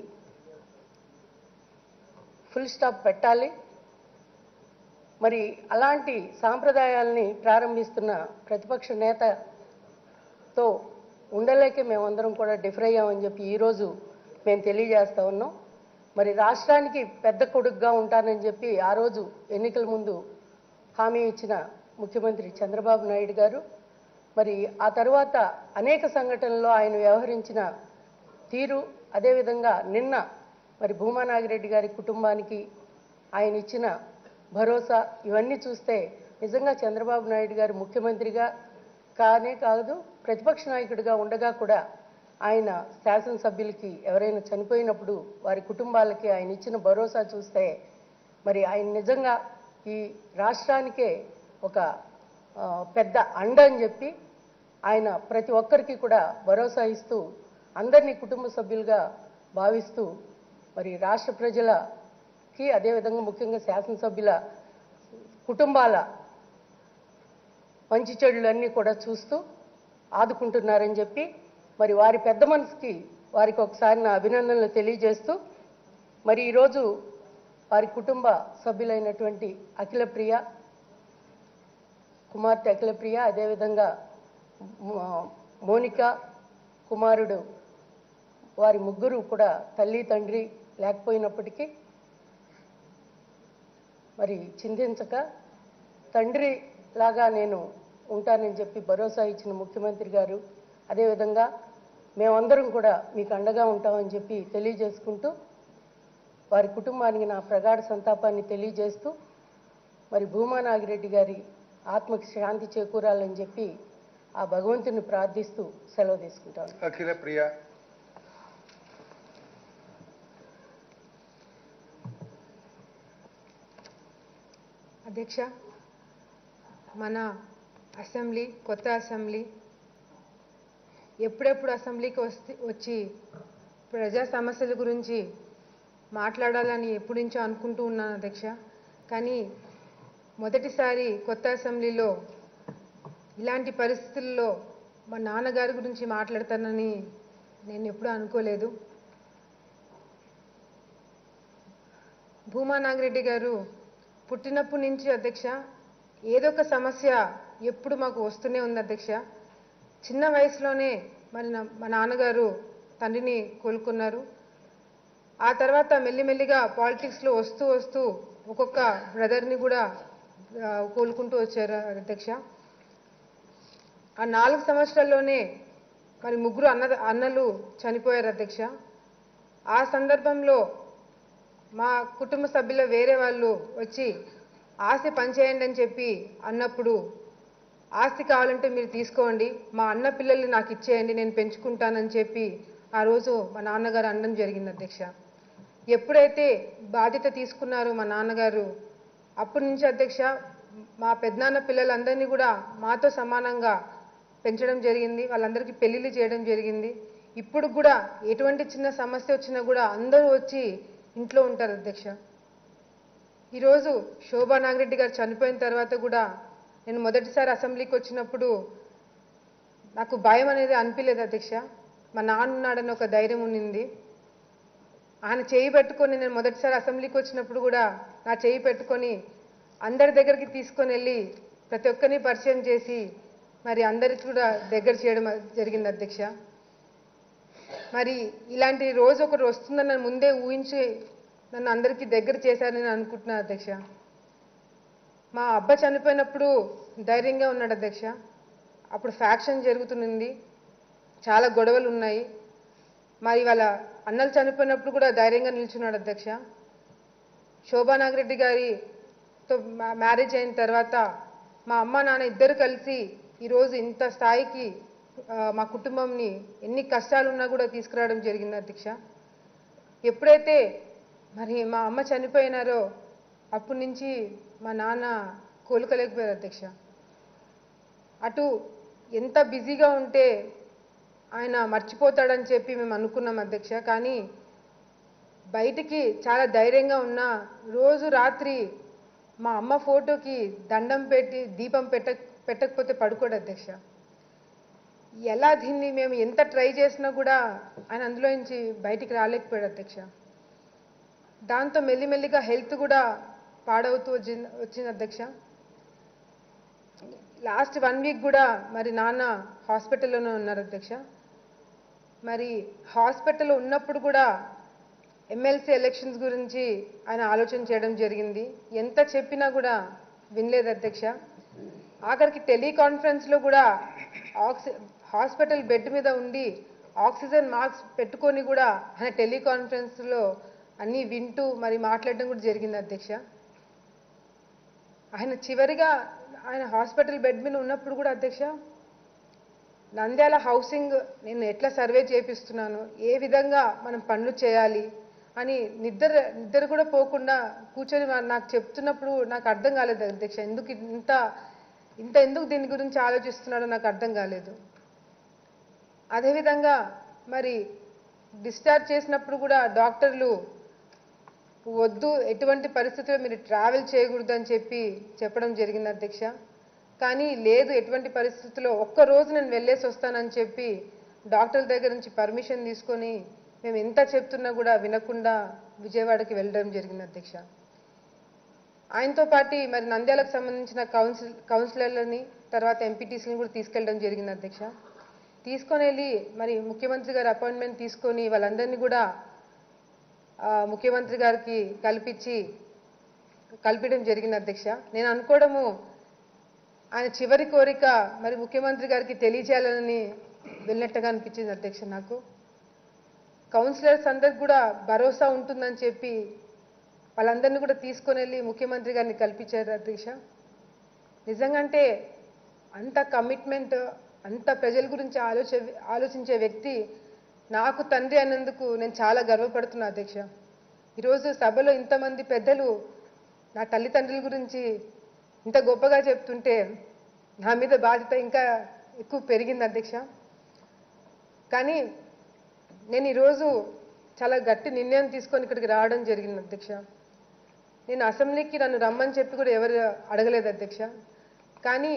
ఫుల్ స్టాప్ పెట్టాలి. మరి అలాంటి సాంప్రదాయాల్ని ప్రారంభిస్తున్న ప్రతిపక్ష నేతతో ఉండలేకే మేమందరం కూడా డిఫర్ అయ్యామని చెప్పి ఈరోజు మేము తెలియజేస్తూ ఉన్నాం. మరి రాష్ట్రానికి పెద్ద కొడుకుగా ఉంటానని చెప్పి ఆ రోజు ఎన్నికల ముందు హామీ ఇచ్చిన ముఖ్యమంత్రి చంద్రబాబు నాయుడు గారు మరి ఆ తర్వాత అనేక సంఘటనల్లో ఆయన వ్యవహరించిన తీరు, అదేవిధంగా నిన్న మరి భూమా నాగిరెడ్డి గారి కుటుంబానికి ఆయన ఇచ్చిన భరోసా, ఇవన్నీ చూస్తే నిజంగా చంద్రబాబు నాయుడు గారు ముఖ్యమంత్రిగా కానే కాదు ప్రతిపక్ష నాయకుడిగా ఉండగా కూడా ఆయన శాసనసభ్యులకి ఎవరైనా చనిపోయినప్పుడు వారి కుటుంబాలకి ఆయన ఇచ్చిన భరోసా చూస్తే మరి ఆయన నిజంగా ఈ రాష్ట్రానికే ఒక పెద్ద అండ అని చెప్పి ఆయన ప్రతి ఒక్కరికి కూడా భరోసా ఇస్తూ అందరినీ కుటుంబ సభ్యులుగా భావిస్తూ మరి రాష్ట్ర ప్రజలకి అదేవిధంగా ముఖ్యంగా శాసనసభ్యుల కుటుంబాల మంచి చెడులన్నీ కూడా చూస్తూ ఆదుకుంటున్నారని చెప్పి మరి వారి పెద్ద మనసుకి వారికి ఒకసారి నా అభినందనలు తెలియజేస్తూ మరి ఈరోజు వారి కుటుంబ సభ్యులైనటువంటి అఖిలప్రియ కుమార్తె అఖిలప్రియ, అదేవిధంగా మోనిక కుమారుడు, వారి ముగ్గురు కూడా తల్లి తండ్రి లేకపోయినప్పటికీ మరి చింతించక తండ్రి లాగా నేను ఉంటానని చెప్పి భరోసా ఇచ్చిన ముఖ్యమంత్రి గారు, అదేవిధంగా మేమందరం కూడా మీకు అండగా ఉంటామని చెప్పి తెలియజేసుకుంటూ వారి కుటుంబానికి నా ప్రగాఢ సంతాపాన్ని తెలియజేస్తూ మరి భూమా నాగిరెడ్డి గారి ఆత్మకి శాంతి చేకూరాలని చెప్పి ఆ భగవంతుని ప్రార్థిస్తూ సెలవు తీసుకుంటాను. అఖిల ప్రియ. అధ్యక్ష, మన అసెంబ్లీ కొత్త అసెంబ్లీ ఎప్పుడెప్పుడు అసెంబ్లీకి వచ్చి ప్రజా సమస్యల గురించి మాట్లాడాలని ఎప్పటి నుంచో అనుకుంటూ ఉన్నాను అధ్యక్ష. కానీ మొదటిసారి కొత్త అసెంబ్లీలో ఇలాంటి పరిస్థితుల్లో మా నాన్నగారి గురించి మాట్లాడతానని నేను ఎప్పుడూ అనుకోలేదు. భూమా నాగిరెడ్డి గారు పుట్టినప్పటి నుంచి అధ్యక్ష ఏదో ఒక సమస్య ఎప్పుడు మాకు వస్తూనే ఉంది అధ్యక్ష. చిన్న వయసులోనే మరి మా నాన్నగారు తండ్రిని కోలుకున్నారు. ఆ తర్వాత మెల్లిమెల్లిగా పాలిటిక్స్లో వస్తూ వస్తూ ఒక్కొక్క బ్రదర్ని కూడా కోలుకుంటూ వచ్చారు అధ్యక్ష. ఆ 4 సంవత్సరాల్లోనే మరి ముగ్గురు అన్నలు చనిపోయారు అధ్యక్ష. ఆ సందర్భంలో మా కుటుంబ సభ్యుల వేరే వాళ్ళు వచ్చి ఆస్తి పంచేయండి అని చెప్పి అన్నప్పుడు, ఆస్తి కావాలంటే మీరు తీసుకోండి, మా అన్న పిల్లల్ని నాకు ఇచ్చేయండి, నేను పెంచుకుంటానని చెప్పి ఆ రోజు మా నాన్నగారు అనడం జరిగింది అధ్యక్ష. ఎప్పుడైతే బాధ్యత తీసుకున్నారో మా నాన్నగారు, అప్పటి నుంచి అధ్యక్ష మా పెద్దనాన్న పిల్లలందరినీ కూడా మాతో సమానంగా పెంచడం జరిగింది. వాళ్ళందరికీ పెళ్లిళ్ళు చేయడం జరిగింది. ఇప్పుడు కూడా ఎటువంటి చిన్న సమస్య వచ్చినా కూడా అందరూ వచ్చి ఇంట్లో ఉంటారు అధ్యక్ష. ఈరోజు శోభా నాగిరెడ్డి గారు చనిపోయిన తర్వాత కూడా నేను మొదటిసారి అసెంబ్లీకి వచ్చినప్పుడు నాకు భయం అనేది అనిపించలేదు అధ్యక్ష. మా నాన్న ఉన్నాడని ఒక ధైర్యం ఉన్నింది. ఆయన చేయి పెట్టుకొని నేను మొదటిసారి అసెంబ్లీకి వచ్చినప్పుడు కూడా నా చేయి పెట్టుకొని అందరి దగ్గరికి తీసుకొని వెళ్ళి ప్రతి ఒక్కరిని పరిచయం చేసి మరి అందరికి కూడా దగ్గర చేయడం జరిగింది అధ్యక్ష. మరి ఇలాంటి రోజు ఒకటి వస్తుందని నన్ను ముందే ఊహించి నన్ను అందరికీ దగ్గర చేశారని నేను అనుకుంటున్నాను అధ్యక్ష. మా అబ్బ చనిపోయినప్పుడు ధైర్యంగా ఉన్నాడు అధ్యక్ష. అప్పుడు ఫ్యాక్షన్ జరుగుతుంది, చాలా గొడవలు ఉన్నాయి. మరి వాళ్ళ అన్నలు చనిపోయినప్పుడు కూడా ధైర్యంగా నిల్చున్నాడు అధ్యక్ష. శోభా నాగిరెడ్డి గారితో మ్యారేజ్ అయిన తర్వాత మా అమ్మ నాన్న ఇద్దరు కలిసి ఈరోజు ఇంత స్థాయికి మా కుటుంబంని ఎన్ని కష్టాలు ఉన్నా కూడా తీసుకురావడం జరిగింది అధ్యక్ష. ఎప్పుడైతే మరి మా అమ్మ చనిపోయినారో అప్పటి నుంచి మా నాన్న కోలుకోలేకపోయారు అధ్యక్ష. అటు ఎంత బిజీగా ఉంటే ఆయన మర్చిపోతాడని చెప్పి మేము అనుకున్నాం అధ్యక్ష. కానీ బయటికి చాలా ధైర్యంగా ఉన్నా రోజు రాత్రి మా అమ్మ ఫోటోకి దండం పెట్టి దీపం పెట్టకపోతే పడుకోడు అధ్యక్ష. ఎలా దీన్ని మేము ఎంత ట్రై చేసినా కూడా ఆయన అందులో నుంచి బయటికి రాలేకపోయాడు అధ్యక్ష. దాంతో మెల్లిమెల్లిగా హెల్త్ కూడా పాడవుతూ వచ్చింది అధ్యక్ష. లాస్ట్ 1 వీక్ కూడా మరి నాన్న హాస్పిటల్లోనే ఉన్నారు అధ్యక్ష. మరి హాస్పిటల్లో ఉన్నప్పుడు కూడా ఎమ్మెల్సీ ఎలక్షన్స్ గురించి ఆయన ఆలోచన చేయడం జరిగింది. ఎంత చెప్పినా కూడా వినలేదు అధ్యక్ష. ఆఖరికి టెలికాన్ఫరెన్స్లో కూడా హాస్పిటల్ బెడ్ మీద ఉండి ఆక్సిజన్ మాస్క్ పెట్టుకొని కూడా ఆయన టెలికాన్ఫరెన్స్లో అన్నీ వింటూ మరి మాట్లాడడం కూడా జరిగింది అధ్యక్ష. ఆయన చివరిగా ఆయన హాస్పిటల్ బెడ్ మీద ఉన్నప్పుడు కూడా అధ్యక్ష, నంద్యాల హౌసింగ్ నేను ఎట్లా సర్వే చేపిస్తున్నాను, ఏ విధంగా మనం పనులు చేయాలి అని నిద్ర కూడా పోకుండా కూర్చొని నాకు చెప్తున్నప్పుడు నాకు అర్థం కాలేదు అధ్యక్ష. ఎందుకు దీని గురించి ఆలోచిస్తున్నాడో నాకు అర్థం కాలేదు. అదేవిధంగా మరి డిశ్చార్జ్ చేసినప్పుడు కూడా డాక్టర్లు వద్దు, ఎటువంటి పరిస్థితుల్లో మీరు ట్రావెల్ చేయకూడదు అని చెప్పడం జరిగింది అధ్యక్ష. కానీ లేదు, ఎటువంటి పరిస్థితుల్లో ఒక్కరోజు నేను వెళ్ళేసి వస్తానని చెప్పి డాక్టర్ల దగ్గర నుంచి పర్మిషన్ తీసుకొని మేము ఎంత చెప్తున్నా కూడా వినకుండా విజయవాడకి వెళ్ళడం జరిగింది అధ్యక్ష. ఆయనతో పాటు మరి నంద్యాలకు సంబంధించిన కౌన్సిలర్లని తర్వాత ఎంపీటీసీని కూడా తీసుకెళ్ళడం జరిగింది అధ్యక్ష. తీసుకొని వెళ్ళి మరి ముఖ్యమంత్రి గారి అపాయింట్మెంట్ తీసుకొని వాళ్ళందరినీ కూడా ముఖ్యమంత్రి గారికి కల్పించడం జరిగింది అధ్యక్ష. నేను అనుకోవడము ఆయన చివరి కోరిక మరి ముఖ్యమంత్రి గారికి తెలియజేయాలని వెళ్ళినట్టుగా అనిపించింది అధ్యక్ష. నాకు కౌన్సిలర్స్ అందరికి కూడా భరోసా ఉంటుందని చెప్పి వాళ్ళందరినీ కూడా తీసుకొని వెళ్ళి ముఖ్యమంత్రి గారిని కల్పించారు అధ్యక్ష. నిజంగా అంటే అంత కమిట్మెంట్, అంత ప్రజల గురించి ఆలోచించే వ్యక్తి నాకు తండ్రి అన్నందుకు నేను చాలా గర్వపడుతున్నా అధ్యక్ష. ఈరోజు సభలో ఇంతమంది పెద్దలు నా తల్లిదండ్రుల గురించి ఇంత గొప్పగా చెప్తుంటే నా మీద బాధ్యత ఇంకా ఎక్కువ పెరిగింది అధ్యక్ష. కానీ నేను ఈరోజు చాలా గట్టి నిర్ణయం తీసుకొని ఇక్కడికి రావడం జరిగింది అధ్యక్ష. నేను అసెంబ్లీకి నన్ను రమ్మని చెప్పి కూడా ఎవరు అడగలేదు అధ్యక్ష. కానీ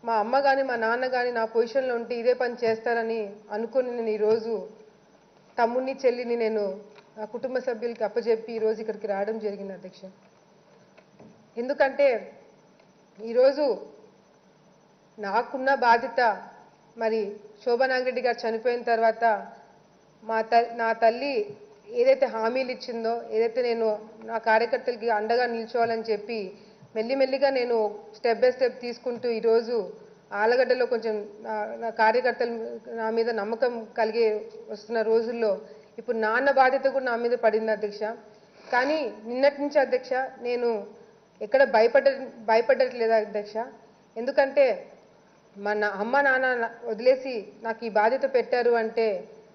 మా అమ్మ కానీ మా నాన్న కానీ నా పొజిషన్లో ఉంటే ఇదే పని చేస్తారని అనుకుని నేను ఈరోజు తమ్ముడిని చెల్లిని నేను నా కుటుంబ సభ్యులకి అప్పచెప్పి ఈరోజు ఇక్కడికి రావడం జరిగింది అధ్యక్ష. ఎందుకంటే ఈరోజు నాకున్న బాధ్యత మరి శోభా నాగిరెడ్డి గారు చనిపోయిన తర్వాత నా తల్లి ఏదైతే హామీలు ఇచ్చిందో, ఏదైతే నేను నా కార్యకర్తలకి అండగా నిల్చోవాలని చెప్పి మెల్లిమెల్లిగా నేను స్టెప్ బై స్టెప్ తీసుకుంటూ ఈరోజు ఆలగడ్డలో కొంచెం నా కార్యకర్తలు నా మీద నమ్మకం కలిగి వస్తున్న రోజుల్లో ఇప్పుడు నాన్న బాధ్యత కూడా నా మీద పడింది అధ్యక్ష. కానీ నిన్నటి నుంచి అధ్యక్ష నేను ఎక్కడ భయపడట్లేదు అధ్యక్ష. ఎందుకంటే మా అమ్మ నాన్న వదిలేసి నాకు ఈ బాధ్యత పెట్టారు అంటే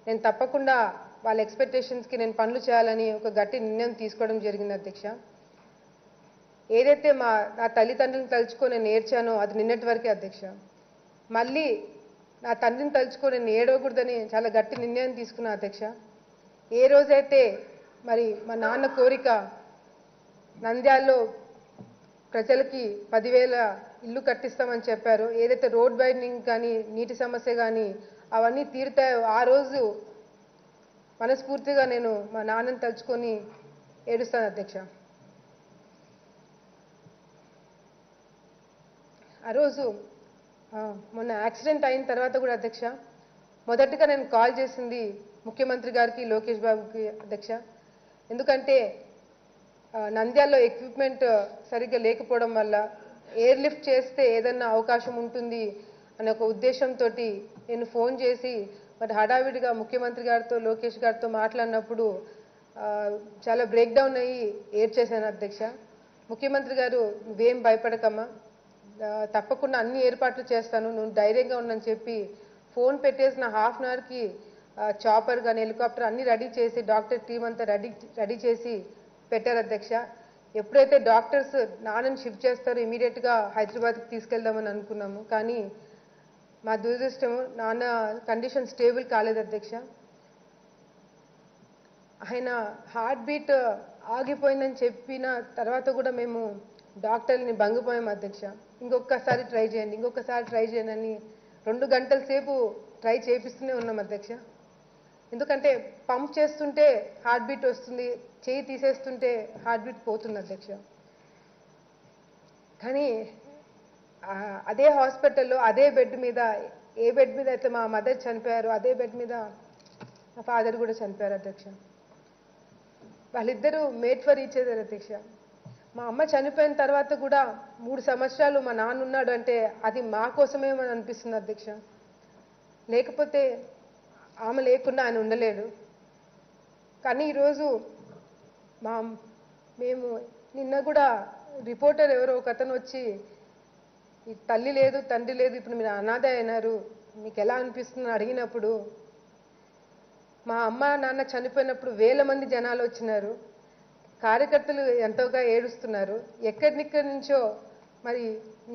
నేను తప్పకుండా వాళ్ళ ఎక్స్పెక్టేషన్స్కి నేను పనులు చేయాలని ఒక గట్టి నిర్ణయం తీసుకోవడం జరిగింది అధ్యక్ష. ఏదైతే నా తల్లిదండ్రులను తలుచుకొని నేను ఏడ్చానో అది నిన్నటి వరకే అధ్యక్ష. మళ్ళీ నా తండ్రిని తలుచుకొని నేను ఏడవకూడదని చాలా గట్టి నిర్ణయం తీసుకున్నా అధ్యక్ష. ఏ రోజైతే మరి మా నాన్న కోరిక నంద్యాలలో ప్రజలకి 10,000 ఇల్లు కట్టిస్తామని చెప్పారు, ఏదైతే రోడ్ వైడనింగ్ కానీ నీటి సమస్య కానీ అవన్నీ తీరుతాయో ఆ రోజు మనస్ఫూర్తిగా నేను మా నాన్నని తలుచుకొని ఏడుస్తాను అధ్యక్ష. ఆ రోజు మొన్న యాక్సిడెంట్ అయిన తర్వాత కూడా అధ్యక్ష మొదటిగా నేను కాల్ చేసింది ముఖ్యమంత్రి గారికి, లోకేష్ బాబుకి అధ్యక్ష. ఎందుకంటే నంద్యాలలో ఎక్విప్మెంట్ సరిగ్గా లేకపోవడం వల్ల ఎయిర్ లిఫ్ట్ చేస్తే ఏదన్నా అవకాశం ఉంటుంది అనే ఒక ఉద్దేశంతో నేను ఫోన్ చేసి మరి హడావిడిగా ముఖ్యమంత్రి గారితో, లోకేష్ గారితో మాట్లాడినప్పుడు చాలా బ్రేక్ డౌన్ అయ్యి ఏడ్చేశాను అధ్యక్ష. ముఖ్యమంత్రి గారు నువ్వేం భయపడకమ్మా, తప్పకుండా అన్ని ఏర్పాట్లు చేస్తాను, నువ్వు ధైర్యంగా ఉండని చెప్పి ఫోన్ పెట్టేసిన హాఫ్ అన్ అవర్కి చాపర్ కానీ హెలికాప్టర్ అన్ని రెడీ చేసి డాక్టర్ టీం అంతా రెడీ చేసి పెట్టారు అధ్యక్ష. ఎప్పుడైతే డాక్టర్స్ నాన్నని షిఫ్ట్ చేస్తారో ఇమీడియట్గా హైదరాబాద్కి తీసుకెళ్దామని అనుకున్నాము. కానీ మా దురదృష్టము నాన్న కండిషన్ స్టేబుల్ కాలేదు అధ్యక్ష. ఆయన హార్ట్ బీట్ ఆగిపోయిందని చెప్పిన తర్వాత కూడా మేము డాక్టర్ని బంగిపోయాము అధ్యక్ష. ఇంకొకసారి ట్రై చేయండి అని 2 గంటల సేపు ట్రై చేపిస్తూనే ఉన్నాం అధ్యక్ష. ఎందుకంటే పంప్ చేస్తుంటే హార్ట్ బీట్ వస్తుంది, చేయి తీసేస్తుంటే హార్ట్ బీట్ పోతుంది అధ్యక్ష. కానీ అదే హాస్పిటల్లో అదే బెడ్ మీద, ఏ బెడ్ మీద అయితే మా మదర్ చనిపోయారో అదే బెడ్ మీద మా ఫాదర్ కూడా చనిపోయారు అధ్యక్ష. వాళ్ళిద్దరూ మేడ్ ఫర్ ఈచ్ అదర్ అధ్యక్ష. మా అమ్మ చనిపోయిన తర్వాత కూడా 3 సంవత్సరాలు మా నాన్న ఉన్నాడు అంటే అది మా కోసమే అని అనిపిస్తుంది అధ్యక్ష. లేకపోతే ఆమె లేకుండా ఆయన ఉండలేడు. కానీ ఈరోజు మేము నిన్న కూడా రిపోర్టర్ ఎవరో ఒక అతను వచ్చి ఈ తల్లి లేదు, తండ్రి లేదు, ఇప్పుడు మీరు అనాథ అయినారు, మీకు ఎలా అనిపిస్తుందని అడిగినప్పుడు మా అమ్మ నాన్న చనిపోయినప్పుడు 1000 మంది జనాలు వచ్చినారు, కార్యకర్తలు ఎంతోగా ఏడుస్తున్నారు, ఎక్కడినిక్కడి నుంచో మరి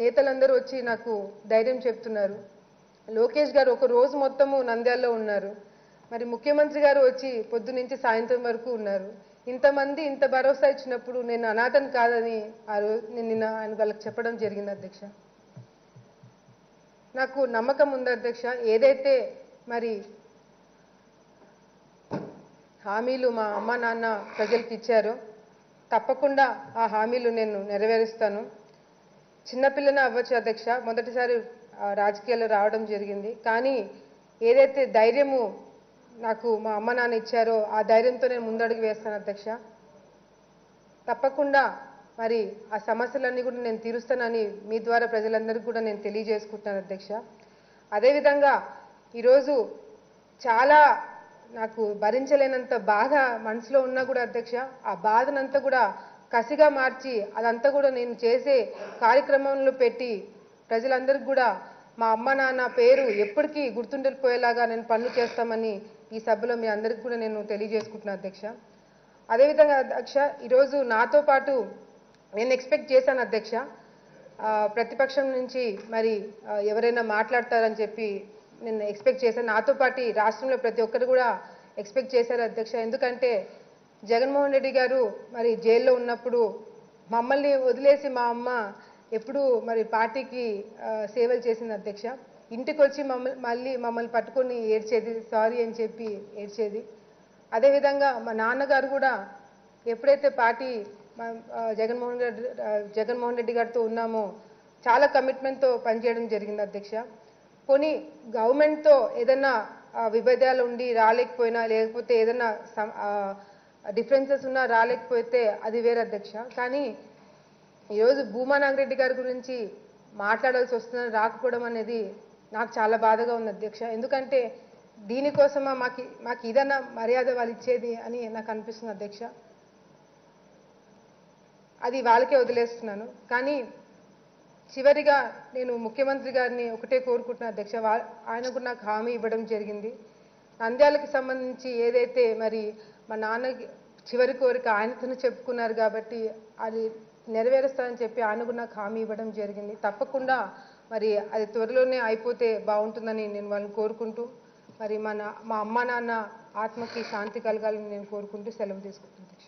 నేతలందరూ వచ్చి నాకు ధైర్యం చెప్తున్నారు. లోకేష్ గారు ఒక రోజు మొత్తము నంద్యాలలో ఉన్నారు, మరి ముఖ్యమంత్రి గారు వచ్చి పొద్దు నుంచి సాయంత్రం వరకు ఉన్నారు. ఇంతమంది ఇంత భరోసా ఇచ్చినప్పుడు నేను అనాథని కాదని ఆ రోజు నేను నిన్న ఆయన వాళ్ళకి చెప్పడం జరిగింది అధ్యక్ష. నాకు నమ్మకం ఉంది అధ్యక్ష, ఏదైతే మరి హామీలు మా అమ్మ నాన్న ప్రజలకు ఇచ్చారో తప్పకుండా ఆ హామీలు నేను నెరవేరుస్తాను. చిన్నపిల్లనే అవ్వచ్చు అధ్యక్ష, మొదటిసారి రాజకీయాల్లో రావడం జరిగింది. కానీ ఏదైతే ధైర్యము నాకు మా అమ్మ నాన్న ఇచ్చారో ఆ ధైర్యంతో నేను ముందడుగు వేస్తాను అధ్యక్ష. తప్పకుండా మరి ఆ సమస్యలన్నీ కూడా నేను తీరుస్తానని మీ ద్వారా ప్రజలందరికీ కూడా నేను తెలియజేసుకుంటున్నాను అధ్యక్ష. అదేవిధంగా ఈరోజు చాలా నాకు భరించలేనంత బాధ మనసులో ఉన్నా కూడా అధ్యక్ష, ఆ బాధనంతా కూడా కసిగా మార్చి అదంతా కూడా నేను చేసే కార్యక్రమంలో పెట్టి ప్రజలందరికీ కూడా మా అమ్మ నాన్న పేరు ఎప్పటికీ గుర్తుండిపోయేలాగా నేను పనులు చేస్తామని ఈ సభలో మీ అందరికీ కూడా నేను తెలియజేసుకుంటున్నాను అధ్యక్ష. అదేవిధంగా అధ్యక్ష, ఈరోజు నాతో పాటు నేను ఎక్స్పెక్ట్ చేశాను అధ్యక్ష, ప్రతిపక్షం నుంచి మరి ఎవరైనా మాట్లాడతారని చెప్పి నేను ఎక్స్పెక్ట్ చేశాను. నాతో పాటు రాష్ట్రంలో ప్రతి ఒక్కరు కూడా ఎక్స్పెక్ట్ చేశారు అధ్యక్ష. ఎందుకంటే జగన్మోహన్ రెడ్డి గారు మరి జైల్లో ఉన్నప్పుడు మమ్మల్ని వదిలేసి మా అమ్మ ఎప్పుడు మరి పార్టీకి సేవలు చేసింది అధ్యక్ష. ఇంటికి వచ్చి మమ్మల్ని పట్టుకొని ఏడ్చేది, సారీ అని చెప్పి ఏడ్చేది. అదేవిధంగా మా నాన్నగారు కూడా ఎప్పుడైతే పార్టీ జగన్మోహన్ రెడ్డి గారితో ఉన్నామో చాలా కమిట్మెంట్తో పనిచేయడం జరిగింది అధ్యక్ష. కొన్ని గవర్నమెంట్తో ఏదైనా విభేదాలు ఉండి రాలేకపోయినా, లేకపోతే ఏదైనా డిఫరెన్సెస్ ఉన్నా రాలేకపోతే అది వేరే అధ్యక్ష. కానీ ఈరోజు భూమా నాగిరెడ్డి గారి గురించి మాట్లాడాల్సి వస్తుందని రాకపోవడం అనేది నాకు చాలా బాధగా ఉంది అధ్యక్ష. ఎందుకంటే దీనికోసమా మాకు ఏదైనా మర్యాద వాళ్ళు ఇచ్చేది అని నాకు అనిపిస్తుంది అధ్యక్ష. అది వాళ్ళకే వదిలేస్తున్నాను. కానీ చివరిగా నేను ముఖ్యమంత్రి గారిని ఒకటే కోరుకుంటున్నాను అధ్యక్ష, ఆయన కూడా నాకు హామీ ఇవ్వడం జరిగింది. నంద్యాలకు సంబంధించి ఏదైతే మరి మా నాన్నకి చివరి కోరిక ఆయనతోనే చెప్పుకున్నారు కాబట్టి అది నెరవేరుస్తానని చెప్పి ఆయన కూడా నాకు హామీ ఇవ్వడం జరిగింది. తప్పకుండా మరి అది త్వరలోనే అయిపోతే బాగుంటుందని నేను వాళ్ళని కోరుకుంటూ మరి మా అమ్మ నాన్న ఆత్మకి శాంతి కలగాలని నేను కోరుకుంటూ సెలవు తీసుకుంటున్నాను.